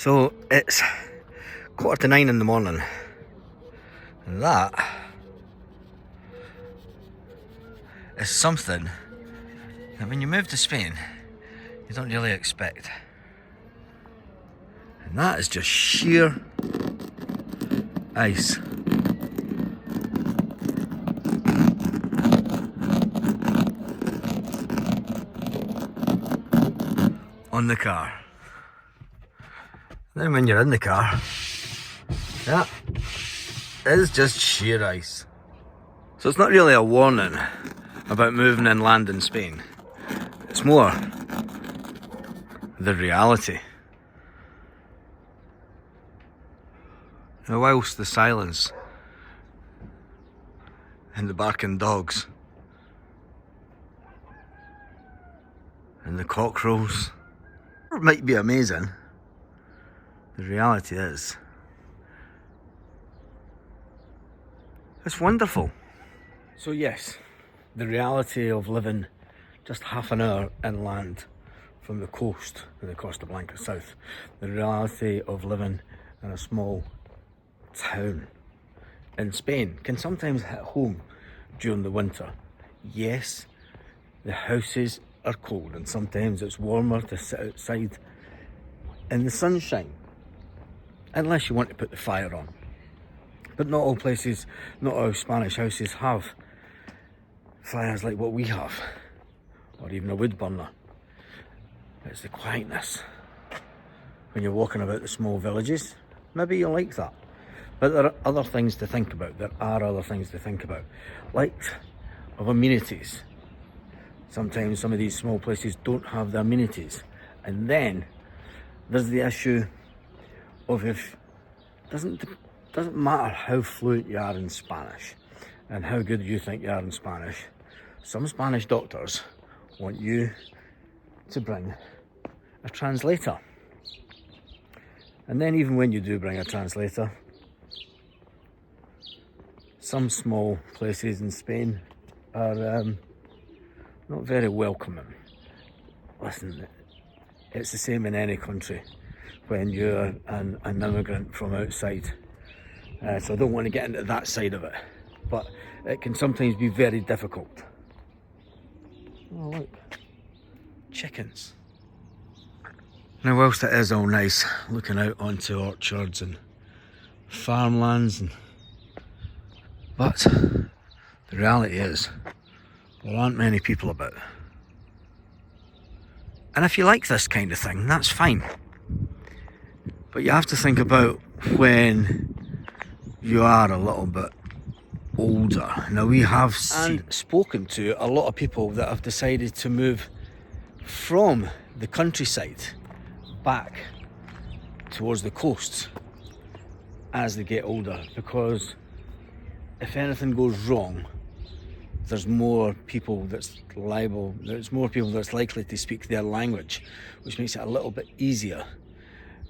So it's 8:45 in the morning, and that is something that when you move to Spain you don't really expect, and that is just sheer ice. On the car. Then when you're in the car, that is just sheer ice. So it's not really a warning about moving inland in Spain. It's more the reality. Now, whilst the silence and the barking dogs and the cockerels might be amazing, the reality is it's wonderful. So yes, the reality of living just half an hour inland from the coast in the Costa Blanca south, the reality of living in a small town in Spain can sometimes hit home during the winter. Yes, the houses are cold and sometimes it's warmer to sit outside in the sunshine, unless you want to put the fire on. But not all places, not all Spanish houses have fires like what we have, or even a wood burner. It's the quietness when you're walking about the small villages. Maybe you like that, but there are other things to think about. There are other things to think about, like of amenities. Sometimes some of these small places don't have the amenities, and then there's the issue of if doesn't matter how fluent you are in Spanish and how good you think you are in Spanish. Some Spanish doctors want you to bring a translator, and then even when you do bring a translator, some small places in Spain are not very welcoming. Listen, it's the same in any country when you're an immigrant from outside. So I don't want to get into that side of it, but it can sometimes be very difficult. Oh look, chickens. Now whilst it is all nice looking out onto orchards and farmlands, but the reality is there aren't many people about. And if you like this kind of thing, that's fine. But you have to think about when you are a little bit older. Now we have spoken to a lot of people that have decided to move from the countryside back towards the coast as they get older, because if anything goes wrong, there's more people that's likely to speak their language, which makes it a little bit easier.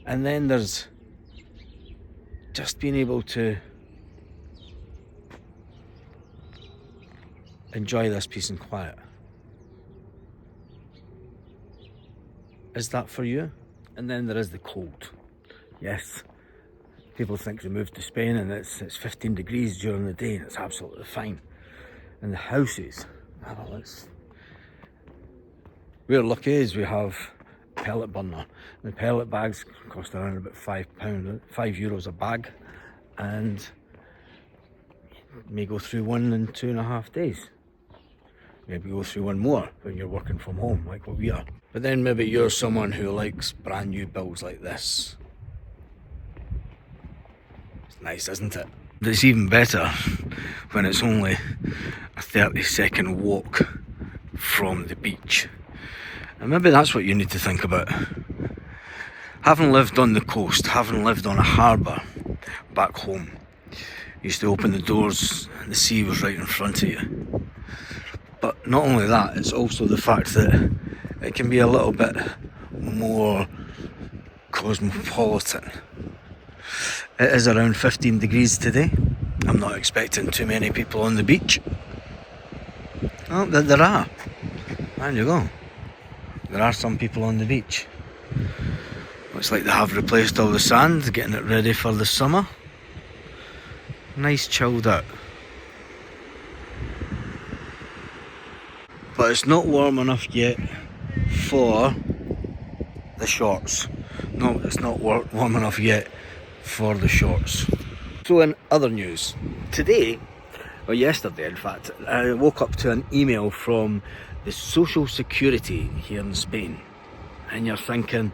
And then there's just being able to enjoy this peace and quiet. Is that for you? And then there is the cold. Yes, people think they moved to Spain and it's 15 degrees during the day and it's absolutely fine. And the houses, well, we're lucky as we have a pellet burner. The pellet bags cost around about €5 a bag, and you may go through one in 2.5 days. Maybe go through one more when you're working from home, like what we are. But then maybe you're someone who likes brand new builds like this. It's nice, isn't it? But it's even better when it's only a 30-second walk from the beach. And maybe that's what you need to think about. Having lived on the coast, having lived on a harbour back home, you used to open the doors and the sea was right in front of you. But not only that, it's also the fact that it can be a little bit more cosmopolitan. It is around 15 degrees today. I'm not expecting too many people on the beach. Oh, there are. There you go. There are some people on the beach. But Looks like they have replaced all the sand, getting it ready for the summer. Nice chilled out. But it's not warm enough yet for the shorts. No, it's not warm enough yet for the shorts. So in other news, today, or yesterday in fact, I woke up to an email from the Social Security here in Spain. And you're thinking,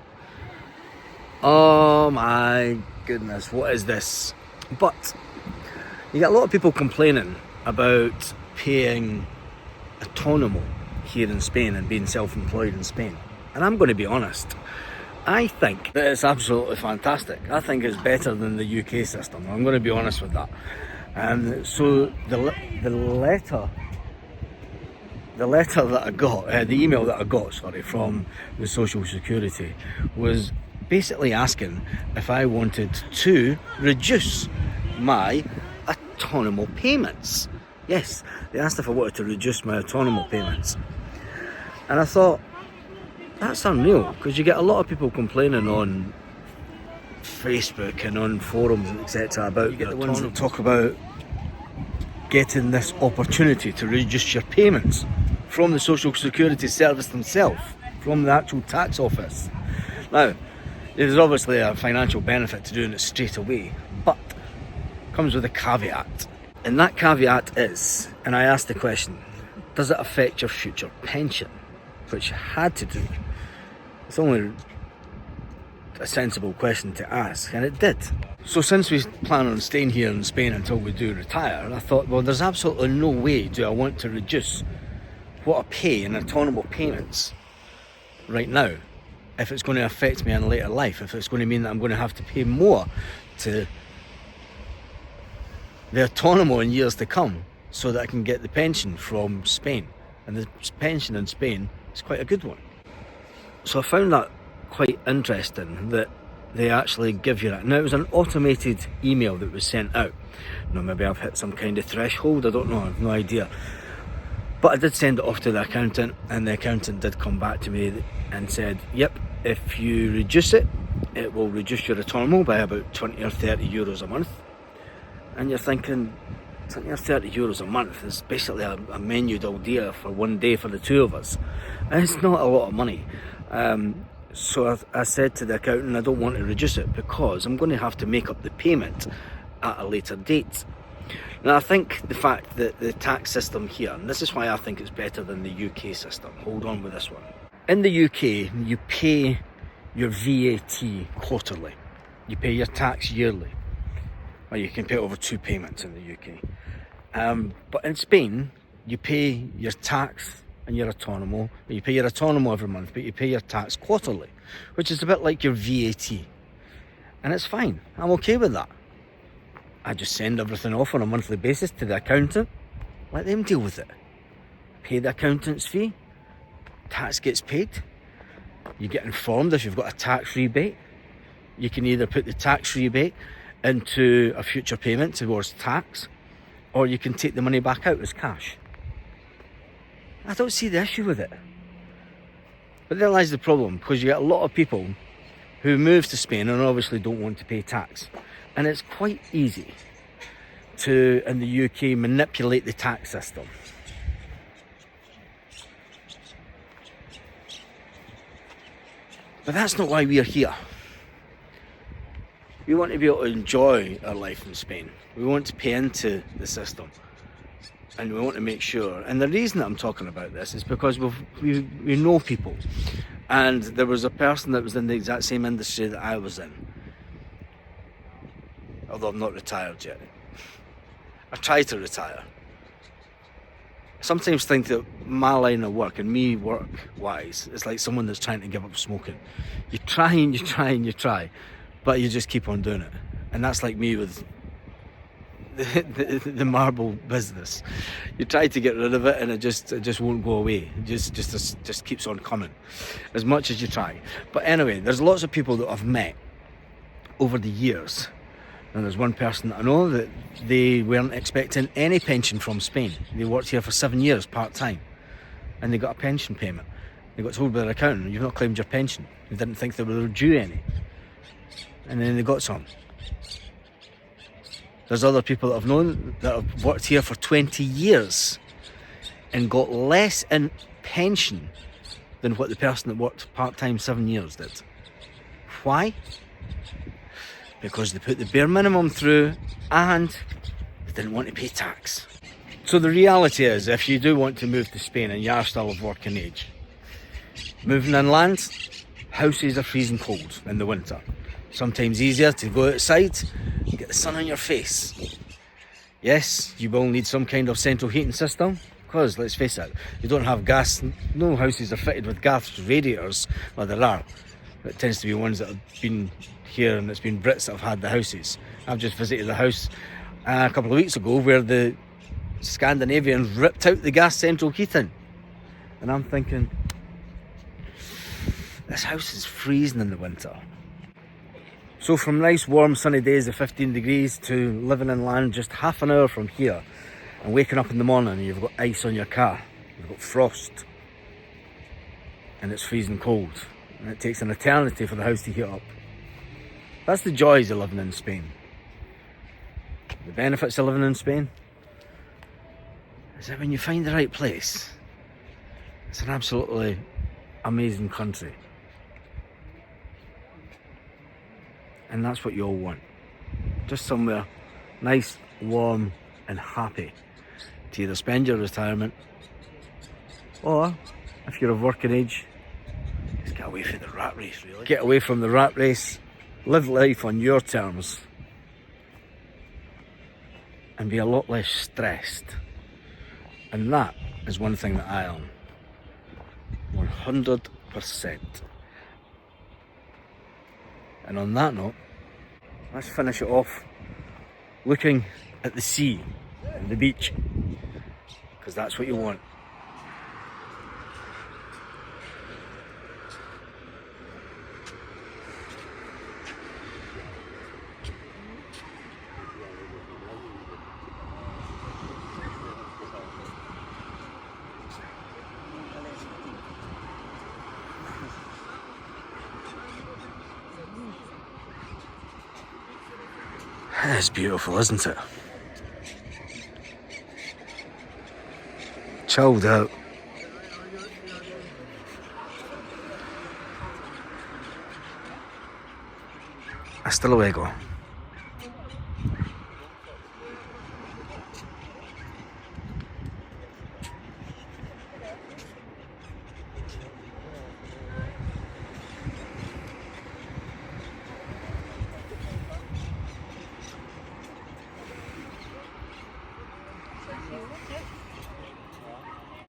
oh my goodness, what is this? But you get a lot of people complaining about paying autonomo here in Spain and being self-employed in Spain. And I'm going to be honest, I think that it's absolutely fantastic. I think it's better than the UK system. I'm going to be honest with that. So the letter that I got, the email that I got, from the Social Security was basically asking if I wanted to reduce my autonomo payments. Yes, they asked if I wanted to reduce my autonomo payments. And I thought, that's unreal, because you get a lot of people complaining on Facebook and on forums and etc. about, you get the ones that talk about getting this opportunity to reduce your payments from the Social Security Service themselves, from the actual tax office. Now, there's obviously a financial benefit to doing it straight away, but it comes with a caveat. And that caveat is, and I asked the question, does it affect your future pension? Which had to do. It's only a sensible question to ask, and it did. So since we plan on staying here in Spain until we do retire, I thought, well, there's absolutely no way do I want to reduce what I pay in autonomo payments right now if it's going to affect me in later life, if it's going to mean that I'm going to have to pay more to the autonomo in years to come so that I can get the pension from Spain. And the pension in Spain is quite a good one. So I found that quite interesting that they actually give you that. Now, it was an automated email that was sent out. Maybe I've hit some kind of threshold, I don't know, I have no idea. But I did send it off to the accountant, and the accountant did come back to me and said, yep, if you reduce it, it will reduce your autonomo by about 20 or 30 euros a month. And you're thinking, 20 or 30 euros a month is basically a menu del dia for one day for the two of us. And it's not a lot of money. So I said to the accountant, I don't want to reduce it because I'm going to have to make up the payment at a later date. Now, I think the fact that the tax system here, and this is why I think it's better than the UK system. Hold on with this one. In the UK, you pay your VAT quarterly. You pay your tax yearly. Well, you can pay over 2 payments in the UK. But in Spain, you pay your tax and your autonomo. You pay your autonomo every month, but you pay your tax quarterly, which is a bit like your VAT. And it's fine. I'm okay with that. I just send everything off on a monthly basis to the accountant. Let them deal with it. Pay the accountant's fee. Tax gets paid. You get informed if you've got a tax rebate. You can either put the tax rebate into a future payment towards tax, or you can take the money back out as cash. I don't see the issue with it. But there lies the problem, because you get a lot of people who move to Spain and obviously don't want to pay tax. And it's quite easy to, in the UK, manipulate the tax system. But that's not why we are here. We want to be able to enjoy our life in Spain. We want to pay into the system. And we want to make sure. And the reason that I'm talking about this is because we know people. And there was a person that was in the exact same industry that I was in. Although I'm not retired yet. I try to retire. I sometimes think that my line of work, and me work-wise, is like someone that's trying to give up smoking. You try and you try and you try, but you just keep on doing it. And that's like me with the marble business. You try to get rid of it and it just won't go away. It just keeps on coming as much as you try. But anyway, there's lots of people that I've met over the years. And there's one person that I know that they weren't expecting any pension from Spain. They worked here for 7 years part-time and they got a pension payment. They got told by their accountant, you've not claimed your pension. They didn't think they were due any. and then they got some. There's other people that I've known that have worked here for 20 years and got less in pension than what the person that worked part-time 7 years did. Why? Because they put the bare minimum through and they didn't want to pay tax. So the reality is, if you do want to move to Spain and you are still of working age, moving inland, houses are freezing cold in the winter. Sometimes easier to go outside and get the sun on your face. Yes, you will need some kind of central heating system, because let's face it, you don't have gas. No houses are fitted with gas radiators. Well, there are, but it tends to be ones that have been here, and it's been Brits that have had the houses. I've just visited a house a couple of weeks ago where the Scandinavians ripped out the gas central heating, and I'm thinking, this house is freezing in the winter. So from nice warm sunny days of 15 degrees to living inland just half an hour from here and waking up in the morning and you've got ice on your car, you've got frost and it's freezing cold and it takes an eternity for the house to heat up. That's the joys of living in Spain. The benefits of living in Spain is that when you find the right place, it's an absolutely amazing country. And that's what you all want. Just somewhere nice, warm and happy to either spend your retirement, or if you're of working age, just get away from the rat race, really. Get away from the rat race, live life on your terms and be a lot less stressed. And that is one thing that I am 100%. And on that note, let's finish it off looking at the sea and the beach, because that's what you want. It's beautiful, isn't it? Chilled out. Hasta luego.